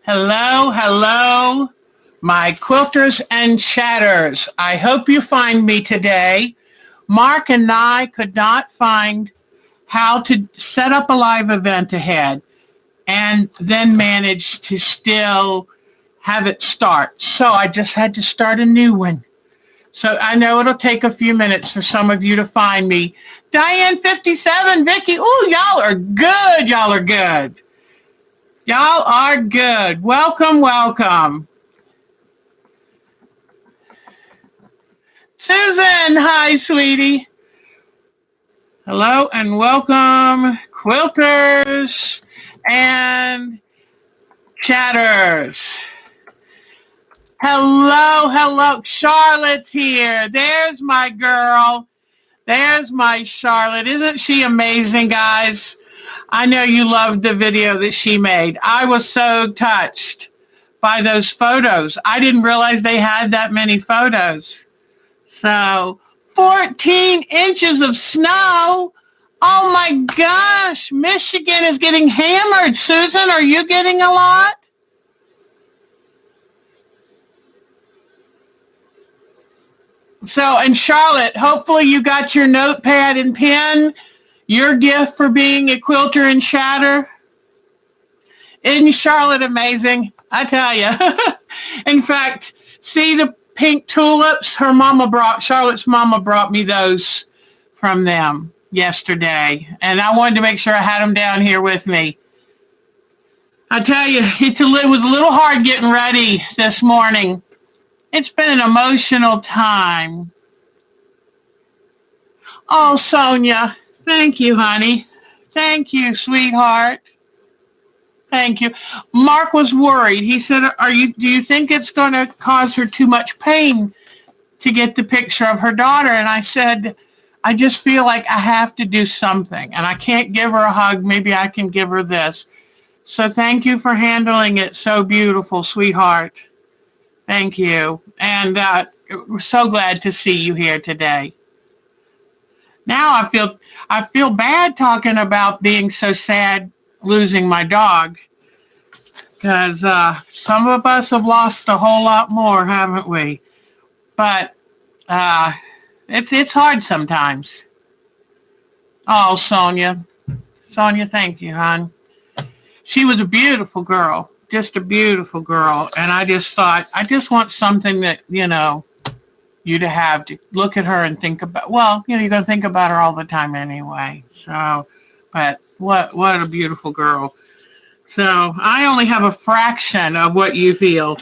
Hello, hello, my quilters and chatters. I hope you find me today. Mark and I could not find how to set up a live event ahead and then manage to still have it start. So I just had to start a new one. So I know it'll take a few minutes for some of you to find me. Diane 57, Vicky, ooh, y'all are good. Y'all are good. Y'all are good. Welcome, welcome. Susan, hi, sweetie. Hello and welcome, quilters and chatters. Hello, hello. Charlotte's here. There's my girl. There's my Charlotte. Isn't she amazing, guys? I know you loved the video that she made. I was so touched by those photos. I didn't realize they had that many photos. So 14 inches of snow. Oh my gosh, Michigan is getting hammered. Susan, are you getting a lot? So, and Charlotte, hopefully you got your notepad and pen, your gift for being a quilter and chatter. Isn't Charlotte amazing? I tell you. In fact, see the pink tulips? Charlotte's mama brought me those from them yesterday. And I wanted to make sure I had them down here with me. I tell you, it was a little hard getting ready this morning. It's been an emotional time. Oh, Sonia, thank you, honey. Thank you, sweetheart. Thank you. Mark was worried. He said, do you think it's going to cause her too much pain to get the picture of her daughter? And I said, I just feel like I have to do something and I can't give her a hug. Maybe I can give her this. So thank you for handling it so beautiful, sweetheart. Thank you. And we're so glad to see you here today. Now I feel bad talking about being so sad losing my dog, because some of us have lost a whole lot more, haven't we? But it's hard sometimes. Oh, Sonia, thank you, hon. She was a beautiful girl, just a beautiful girl, and I just thought I just want something that you to have to look at her and think about. Well, you're going to think about her all the time anyway. So, but what a beautiful girl. So I only have a fraction of what you feel.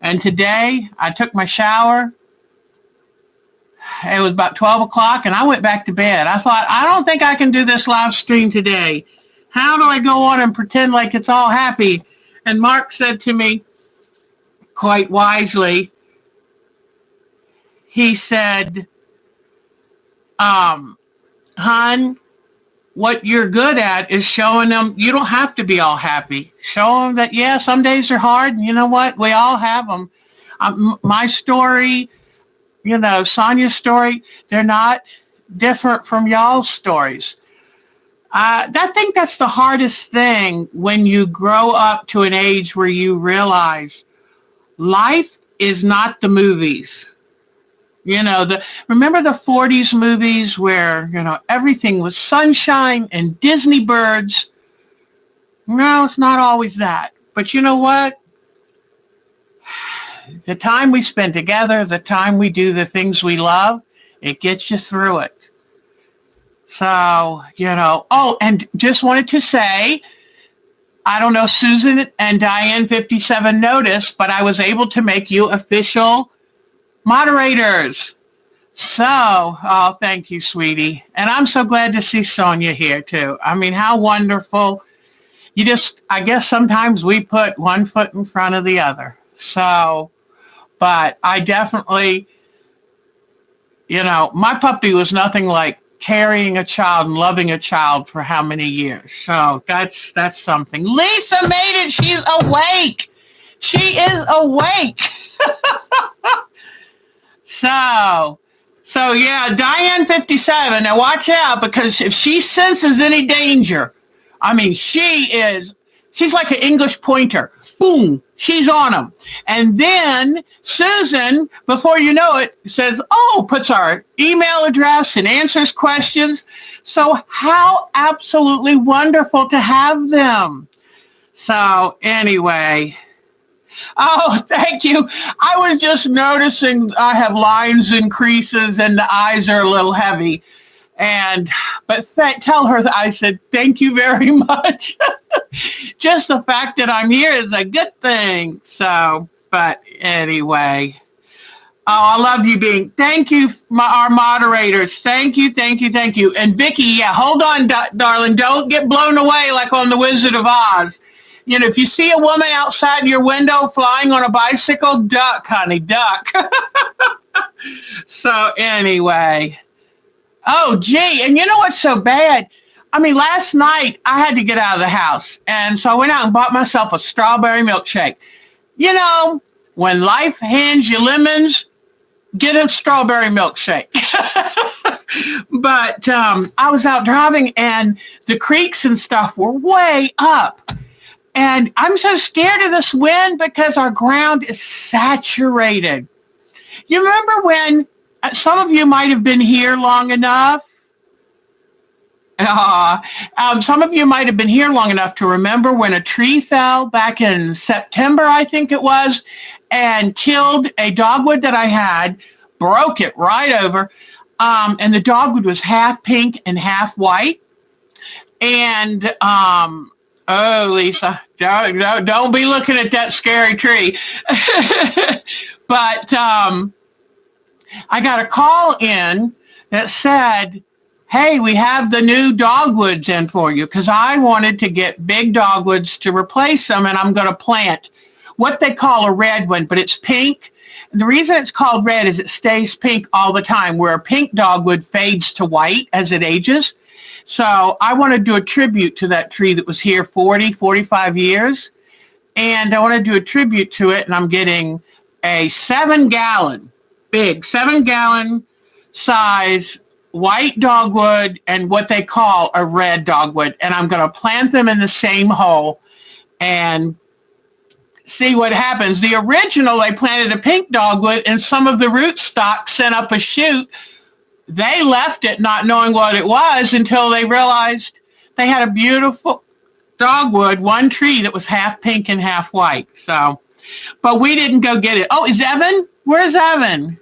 And today I took my shower. It was about 12 o'clock and I went back to bed. I thought, I don't think I can do this live stream today. How do I go on and pretend like it's all happy? And Mark said to me quite wisely, he said, hon, what you're good at is showing them you don't have to be all happy. Show them that, yeah, some days are hard. And you know what? We all have them. My story, Sonia's story, they're not different from y'all's stories. I think that's the hardest thing when you grow up to an age where you realize life is not the movies. Remember the 40s movies where, everything was sunshine and Disney birds? No, it's not always that. But you know what? The time we spend together, the time we do the things we love, it gets you through it. So, and just wanted to say, I don't know, Susan and Diane 57 noticed, but I was able to make you official moderators. So, oh, thank you, sweetie. And I'm so glad to see Sonia here too. I mean, how wonderful. I guess sometimes we put one foot in front of the other. So, but I definitely, my puppy was nothing like carrying a child and loving a child for how many years. So that's something. Lisa made it. She's awake. She is awake. So yeah, Diane 57. Now watch out, because if she senses any danger, I mean, she She's like an English pointer. Boom, she's on them. And then Susan, before you know it, says, oh, puts our email address and answers questions. So how absolutely wonderful to have them. So anyway, oh, thank you. I was just noticing I have lines and creases and the eyes are a little heavy. But tell her that I said, thank you very much. Just the fact that I'm here is a good thing. So, but anyway. Oh, I love you thank you, our moderators. Thank you. And Vicky, yeah, hold on, darling. Don't get blown away like on The Wizard of Oz. You know, if you see a woman outside your window flying on a bicycle, duck, honey, duck. So anyway. Oh, gee. And you know what's so bad? I mean, last night I had to get out of the house. And so I went out and bought myself a strawberry milkshake. You know, when life hands you lemons, get a strawberry milkshake. But I was out driving and the creeks and stuff were way up. And I'm so scared of this wind because our ground is saturated. You remember when some of you might have been here long enough. Some of you might have been here long enough to remember when a tree fell back in September, I think it was, and killed a dogwood that I had, broke it right over. And the dogwood was half pink and half white. And, oh, Lisa, don't be looking at that scary tree. But, I got a call in that said, hey, we have the new dogwoods in for you because I wanted to get big dogwoods to replace them, and I'm going to plant what they call a red one, but it's pink. And the reason it's called red is it stays pink all the time, where a pink dogwood fades to white as it ages. So I want to do a tribute to that tree that was here 45 years, and I want to do a tribute to it, and I'm getting a 7-gallon big 7-gallon size white dogwood and what they call a red dogwood. And I'm going to plant them in the same hole and see what happens. The original, they planted a pink dogwood and some of the rootstock sent up a shoot. They left it not knowing what it was until they realized they had a beautiful dogwood, one tree that was half pink and half white. So, but we didn't go get it. Oh, is Evan? Where's Evan?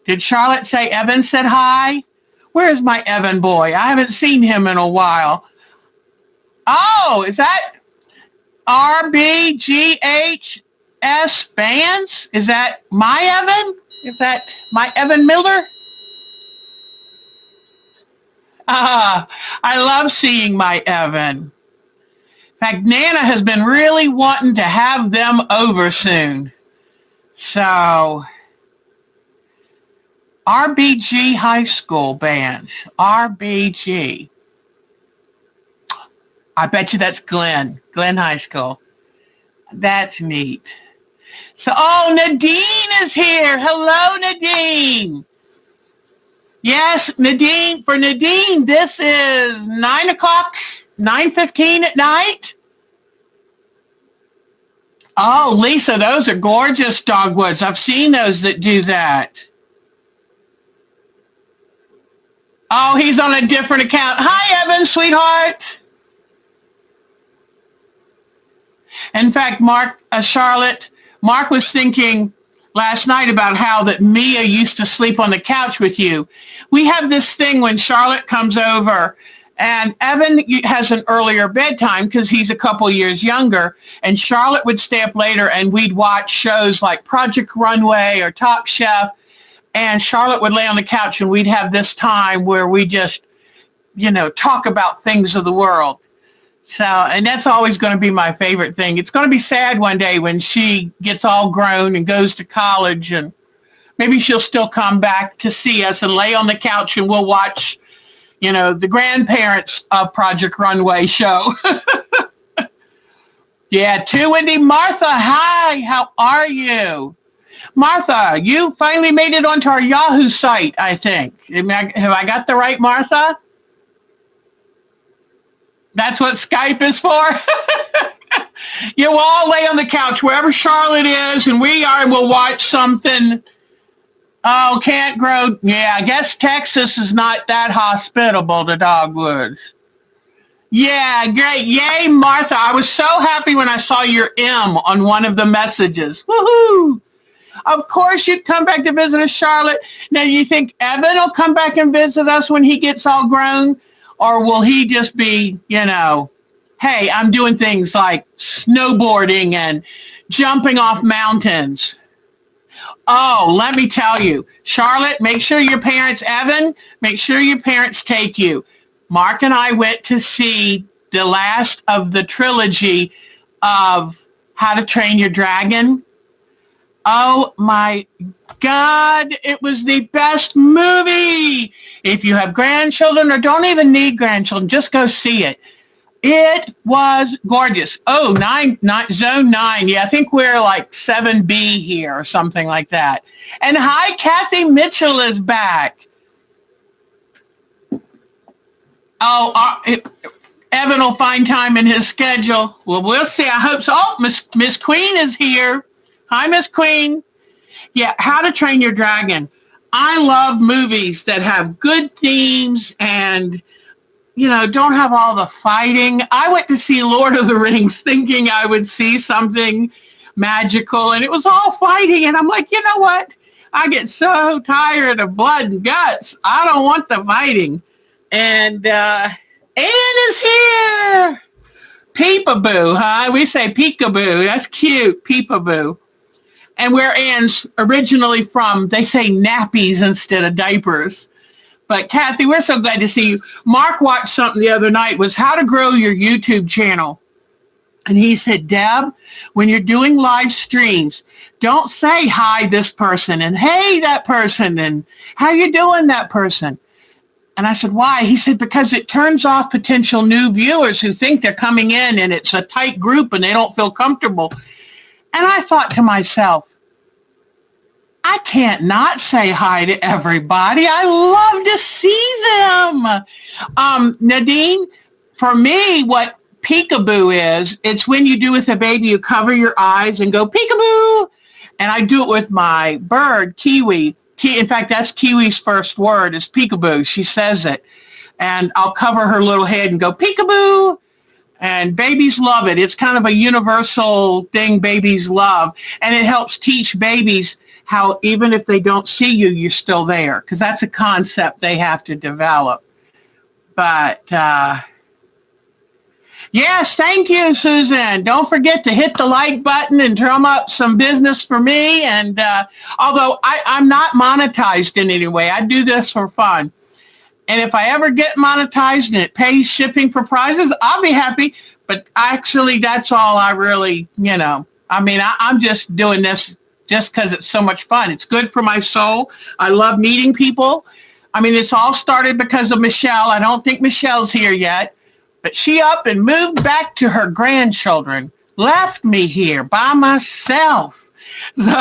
Did Charlotte say Evan said hi? Where is my Evan boy? I haven't seen him in a while. Oh, is that RBGHS Bands? Is that my Evan? Is that my Evan Miller? I love seeing my Evan. In fact, Nana has been really wanting to have them over soon. So, RBG High School Band. RBG. I bet you that's Glenn High School. That's neat. So, oh, Nadine is here. Hello, Nadine. Yes, Nadine. For Nadine, this is 9 o'clock, 9:15 at night. Oh, Lisa, those are gorgeous dogwoods. I've seen those that do that. Oh, he's on a different account. Hi, Evan, sweetheart. In fact, Charlotte, Mark was thinking last night about how that Mia used to sleep on the couch with you. We have this thing when Charlotte comes over, and Evan has an earlier bedtime because he's a couple years younger, and Charlotte would stay up later and we'd watch shows like Project Runway or Top Chef, and Charlotte would lay on the couch and we'd have this time where we just, talk about things of the world. So, and that's always going to be my favorite thing. It's going to be sad one day when she gets all grown and goes to college, and maybe she'll still come back to see us and lay on the couch and we'll watch, the grandparents of Project Runway show. Yeah, too, Wendy. Martha, hi, how are you? Martha, you finally made it onto our Yahoo site, I think. Have I got the right Martha? That's what Skype is for. Yeah, we'll all lay on the couch wherever Charlotte is, and we'll watch something. Oh, can't grow. Yeah, I guess Texas is not that hospitable to dogwoods. Yeah, great. Yay, Martha. I was so happy when I saw your M on one of the messages. Woohoo! Of course you'd come back to visit us, Charlotte. Now, you think Evan will come back and visit us when he gets all grown? Or will he just be, hey, I'm doing things like snowboarding and jumping off mountains? Oh, let me tell you, Charlotte, make sure your parents, Evan, make sure your parents take you. Mark and I went to see the last of the trilogy of How to Train Your Dragon. Oh my God, it was the best movie. If you have grandchildren or don't even need grandchildren, just go see it. It was gorgeous. Oh, zone 9. Yeah, I think we're like 7B here or something like that. And hi, Kathy Mitchell is back. Oh, Evan will find time in his schedule. Well, we'll see. I hope so. Oh, Miss Queen is here. Hi, Miss Queen. Yeah, How to Train Your Dragon. I love movies that have good themes and, don't have all the fighting. I went to see Lord of the Rings thinking I would see something magical, and it was all fighting. And I'm like, you know what? I get so tired of blood and guts. I don't want the fighting. And Anne is here. Peekaboo, huh? We say peekaboo. That's cute. Peekaboo. And where Anne's originally from, they say nappies instead of diapers. But Kathy, we're so glad to see you. Mark watched something the other night, was how to grow your YouTube channel. And he said, Deb, when you're doing live streams, don't say, hi, this person, and hey, that person, and how you doing, that person. And I said, why? He said, because it turns off potential new viewers who think they're coming in and it's a tight group and they don't feel comfortable. And I thought to myself, I can't not say hi to everybody. I love to see them. Nadine, for me, what peekaboo is, it's when you do with a baby, you cover your eyes and go peekaboo. And I do it with my bird, Kiwi. In fact, that's Kiwi's first word is peekaboo. She says it. And I'll cover her little head and go peekaboo. And babies love it. It's kind of a universal thing babies love. And it helps teach babies how even if they don't see you, you're still there. Because that's a concept they have to develop. But yes, thank you, Susan. Don't forget to hit the like button and drum up some business for me. And although I'm not monetized in any way, I do this for fun. And if I ever get monetized and it pays shipping for prizes, I'll be happy. But actually, that's all I really, I'm just doing this just because it's so much fun. It's good for my soul. I love meeting people. It's all started because of Michelle. I don't think Michelle's here yet. But she up and moved back to her grandchildren, left me here by myself. So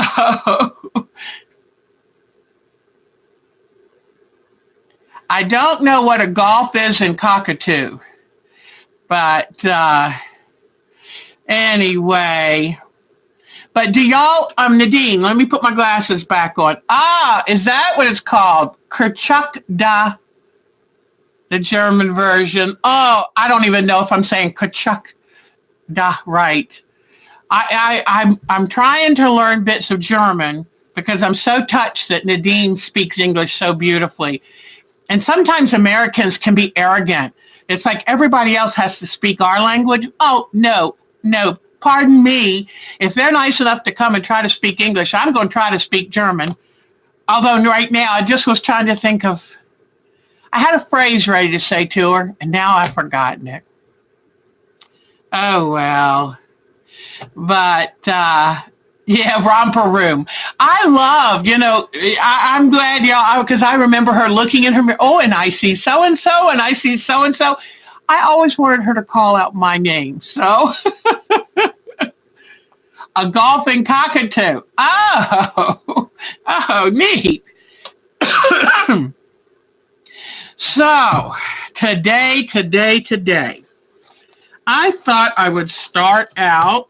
I don't know what a golf is in cockatoo. But anyway. But do y'all, Nadine, let me put my glasses back on. Is that what it's called? Kerchuk da. The German version. Oh, I don't even know if I'm saying Kachuk da right. I'm trying to learn bits of German because I'm so touched that Nadine speaks English so beautifully. And sometimes Americans can be arrogant. It's like everybody else has to speak our language. Oh, no, pardon me. If they're nice enough to come and try to speak English, I'm going to try to speak German. Although right now I just was trying to think of, I had a phrase ready to say to her, and now I've forgotten it. Oh, well. But, romper room. I love, I'm glad y'all, because I remember her looking in her mirror, and I see so-and-so, and I see so-and-so. I always wanted her to call out my name, so. A golfing cockatoo. Oh, neat. So, today, I thought I would start out.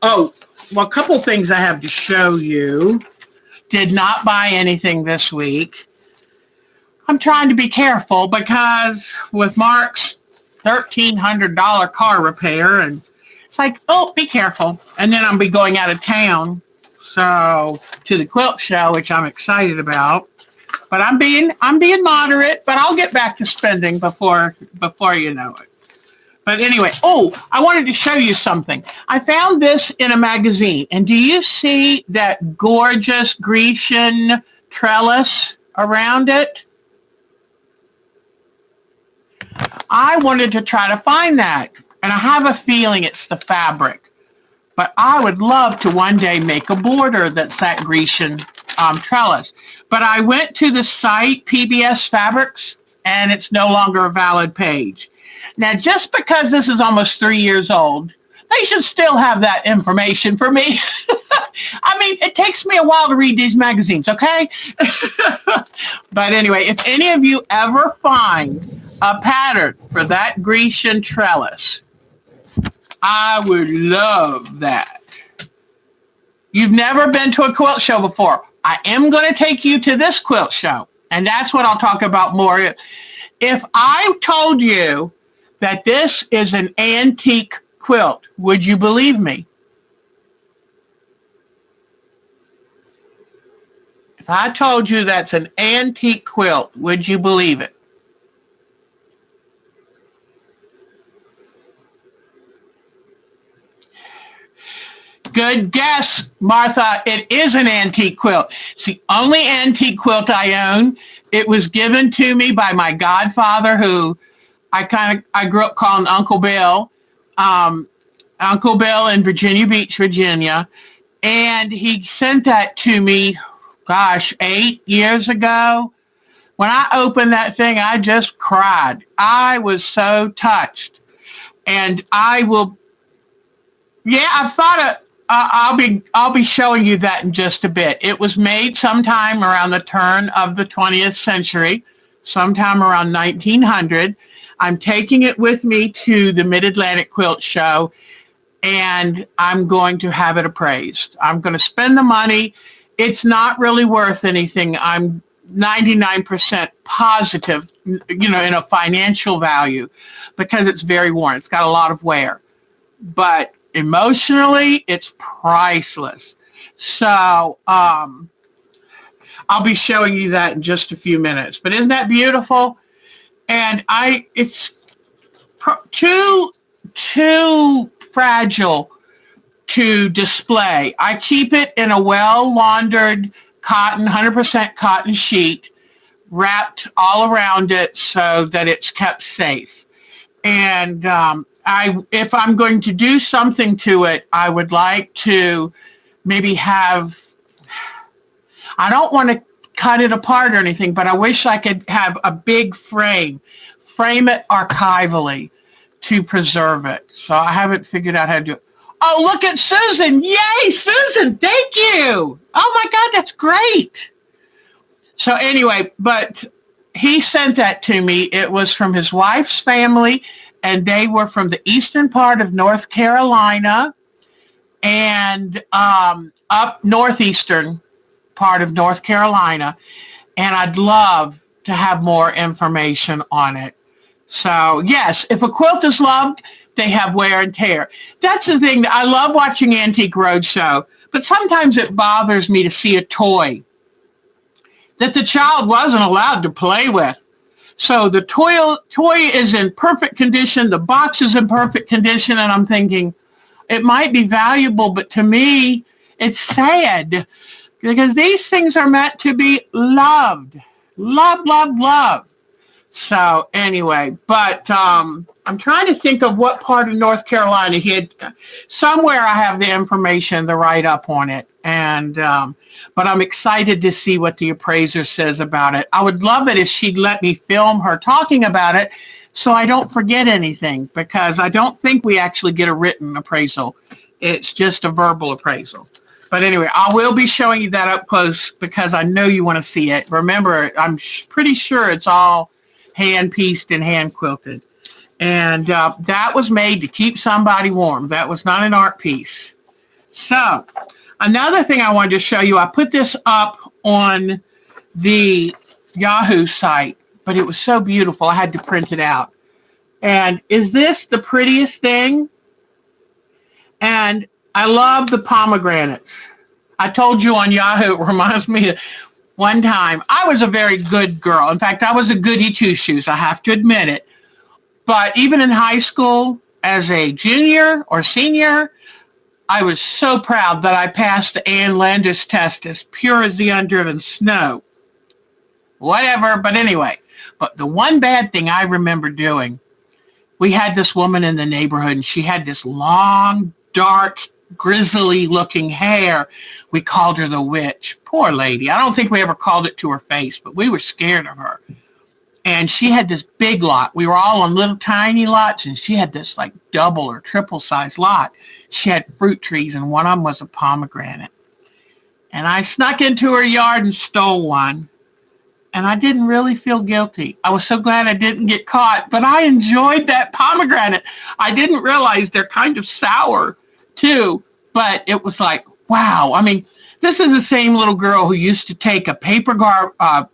Oh, well, a couple things I have to show you. Did not buy anything this week. I'm trying to be careful because with Mark's $1,300 car repair, and it's like, oh, be careful. And then I'll be going out of town, so to the quilt show, which I'm excited about. But I'm being moderate, but I'll get back to spending before you know it. But anyway, I wanted to show you something. I found this in a magazine, and do you see that gorgeous Grecian trellis around it? I wanted to try to find that, and I have a feeling it's the fabric. But I would love to one day make a border that's that Grecian trellis. But I went to the site, PBS Fabrics, and it's no longer a valid page. Now, just because this is almost 3 years old, they should still have that information for me. I mean, it takes me a while to read these magazines, okay? But anyway, if any of you ever find a pattern for that Grecian trellis, I would love that. You've never been to a quilt show before. I am going to take you to this quilt show, and that's what I'll talk about more. If I told you that this is an antique quilt, would you believe me? If I told you that's an antique quilt, would you believe it? Good guess, Martha. It is an antique quilt. It's the only antique quilt I own. It was given to me by my godfather, who I grew up calling Uncle Bill. Uncle Bill in Virginia Beach, Virginia. And he sent that to me, 8 years ago. When I opened that thing, I just cried. I was so touched. And I've thought of, I'll be showing you that in just a bit. It was made sometime around the turn of the 20th century, sometime around 1900. I'm taking it with me to the Mid-Atlantic Quilt Show, and I'm going to have it appraised. I'm going to spend the money. It's not really worth anything. I'm 99% positive, in a financial value, because it's very worn. It's got a lot of wear. But emotionally, it's priceless. So I'll be showing you that in just a few minutes. But isn't that beautiful? And it's too fragile to display. I keep it in a well-laundered cotton, 100% cotton sheet, wrapped all around it so that it's kept safe. And if I'm going to do something to it, I would like to maybe I don't want to cut it apart or anything, but I wish I could have a big frame it archivally to preserve it. So I haven't figured out how to do it. Oh, look at Susan. Yay, Susan. Thank you. Oh my God, that's great. So anyway, but he sent that to me. It was from his wife's family, and they were from the eastern part of North Carolina and up northeastern part of North Carolina. And I'd love to have more information on it. So yes, if a quilt is loved, they have wear and tear. That's the thing. I love watching Antique Roadshow, but sometimes it bothers me to see a toy that the child wasn't allowed to play with. So the toy is in perfect condition, the box is in perfect condition, and I'm thinking, it might be valuable, but to me, it's sad, because these things are meant to be loved. Loved. So anyway, but I'm trying to think of what part of North Carolina somewhere I have the information, the write-up on it. And but I'm excited to see what the appraiser says about it. I would love it if she'd let me film her talking about it so I don't forget anything, because I don't think we actually get a written appraisal. It's just a verbal appraisal. But anyway, I will be showing you that up close because I know you want to see it. Remember, I'm pretty sure it's all hand-pieced and hand-quilted. And that was made to keep somebody warm. That was not an art piece. So another thing I wanted to show you, I put this up on the Yahoo site, but it was so beautiful, I had to print it out. And is this the prettiest thing? And I love the pomegranates. I told you on Yahoo, it reminds me of one time. I was a very good girl. In fact, I was a goody two-shoes, I have to admit it. But even in high school, as a junior or senior, I was so proud that I passed the Ann Landis test as pure as the undriven snow. Whatever, but anyway. But the one bad thing I remember doing, we had this woman in the neighborhood, and she had this long, dark, grizzly-looking hair. We called her the witch. Poor lady. I don't think we ever called it to her face, but we were scared of her. And she had this big lot. We were all on little tiny lots, and she had this like double or triple size lot. She had fruit trees, and one of them was a pomegranate. And I snuck into her yard and stole one. And I didn't really feel guilty. I was so glad I didn't get caught, but I enjoyed that pomegranate. I didn't realize they're kind of sour too, but it was like, wow. I mean, this is the same little girl who used to take a paper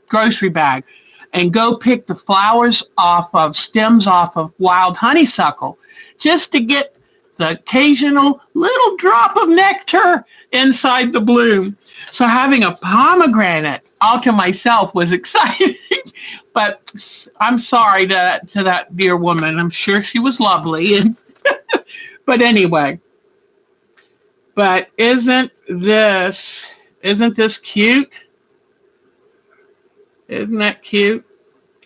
grocery bag and go pick the flowers off of stems off of wild honeysuckle just to get the occasional little drop of nectar inside the bloom. So having a pomegranate all to myself was exciting. But I'm sorry to that dear woman. I'm sure she was lovely. And but anyway. But isn't this cute? Isn't that cute?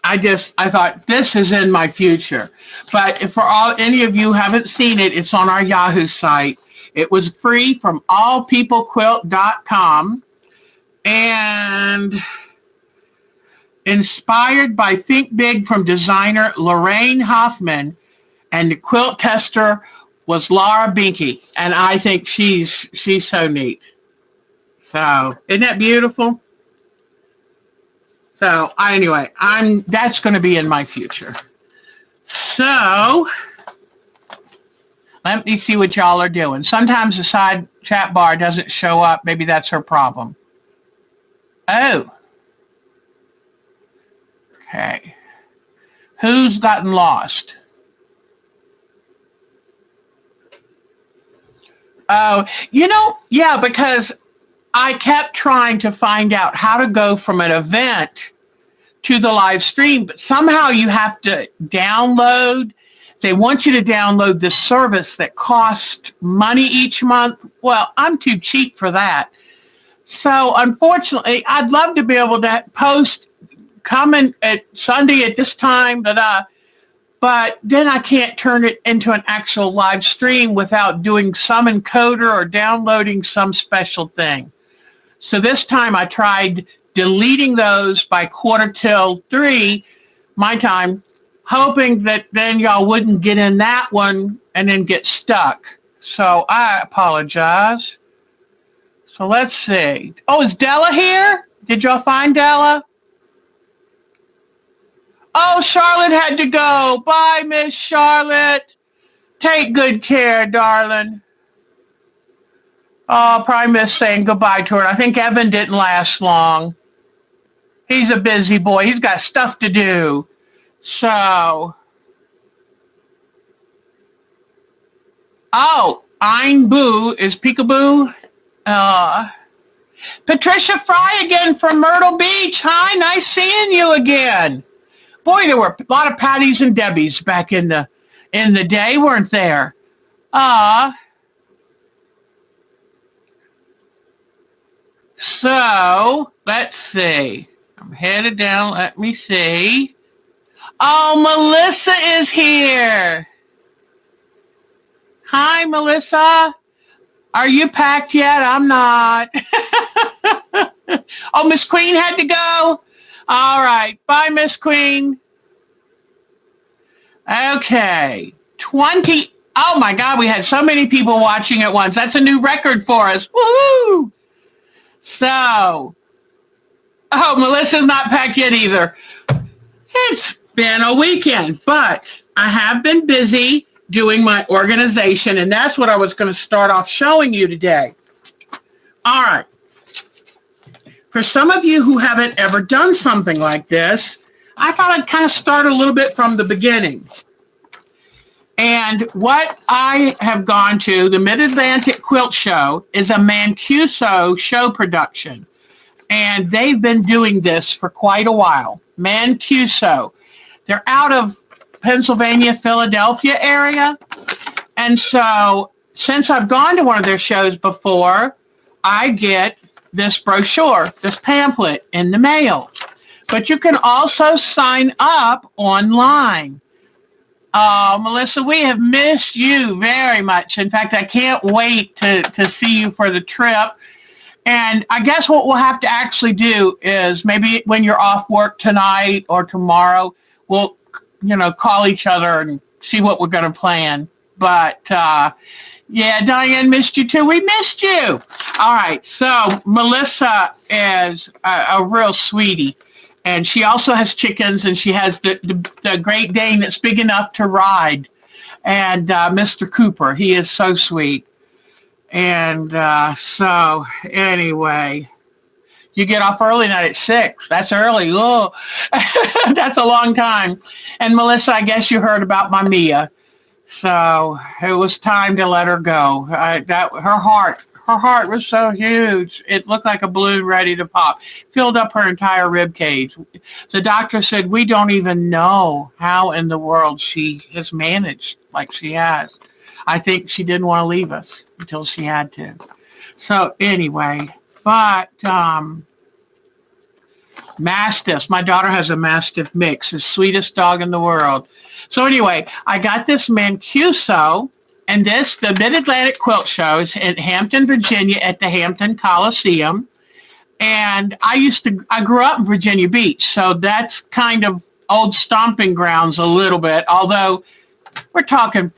I thought this is in my future. But if any of you haven't seen it, it's on our Yahoo site. It was free from allpeoplequilt.com and inspired by Think Big from designer Lorraine Hoffman, and the quilt tester was Laura Binky, and I think she's so neat. So isn't that beautiful? So anyway, that's going to be in my future. So let me see what y'all are doing. Sometimes the side chat bar doesn't show up. Maybe that's her problem. Oh. Okay. Who's gotten lost? Oh, yeah, because I kept trying to find out how to go from an event to the live stream, but somehow you have to download. They want you to download this service that costs money each month. Well, I'm too cheap for that. So unfortunately, I'd love to be able to post coming at Sunday at this time, but then I can't turn it into an actual live stream without doing some encoder or downloading some special thing. So this time I tried deleting those by 2:45 my time, hoping that then y'all wouldn't get in that one and then get stuck. So I apologize. So let's see. Oh, is Della here? Did y'all find Della? Oh, Charlotte had to go. Bye, Miss Charlotte. Take good care, darling. Oh, I'll probably miss saying goodbye to her. I think Evan didn't last long. He's a busy boy. He's got stuff to do. So. Oh, Ein Boo is peekaboo. Patricia Fry again from Myrtle Beach. Hi, nice seeing you again. Boy, there were a lot of Patties and Debbies back in the day, weren't there? So, let's see. I'm headed down. Let me see. Oh, Melissa is here. Hi, Melissa. Are you packed yet? I'm not. Oh, Miss Queen had to go? All right. Bye, Miss Queen. Okay. 20. Oh, my God. We had so many people watching at once. That's a new record for us. Woohoo! So, oh, Melissa's not packed yet either. It's been a weekend, but I have been busy doing my organization, and that's what I was going to start off showing you today. All right. For some of you who haven't ever done something like this, I thought I'd kind of start a little bit from the beginning. And what I have gone to, the Mid-Atlantic Quilt Show, is a Mancuso show production. And they've been doing this for quite a while. Mancuso. They're out of Pennsylvania, Philadelphia area. And so since I've gone to one of their shows before, I get this brochure, this pamphlet in the mail. But you can also sign up online. Melissa, we have missed you very much. In fact, I can't wait to see you for the trip. And I guess what we'll have to actually do is maybe when you're off work tonight or tomorrow, we'll, call each other and see what we're going to plan. But, yeah, Diane missed you too. We missed you. All right. So Melissa is a real sweetie. And she also has chickens, and she has the Great Dane that's big enough to ride. And Mr. Cooper, he is so sweet. And so anyway, you get off early night at 6. That's early. Oh, that's a long time. And Melissa, I guess you heard about my Mia. So it was time to let her go. Her heart was so huge. It looked like a balloon ready to pop. Filled up her entire rib cage. The doctor said, we don't even know how in the world she has managed like she has. I think she didn't want to leave us until she had to. So anyway, but Mastiffs. My daughter has a Mastiff mix, the sweetest dog in the world. So anyway, I got this Mancuso. And the Mid-Atlantic Quilt Show is in Hampton, Virginia at the Hampton Coliseum. And I grew up in Virginia Beach, so that's kind of old stomping grounds a little bit, although we're talking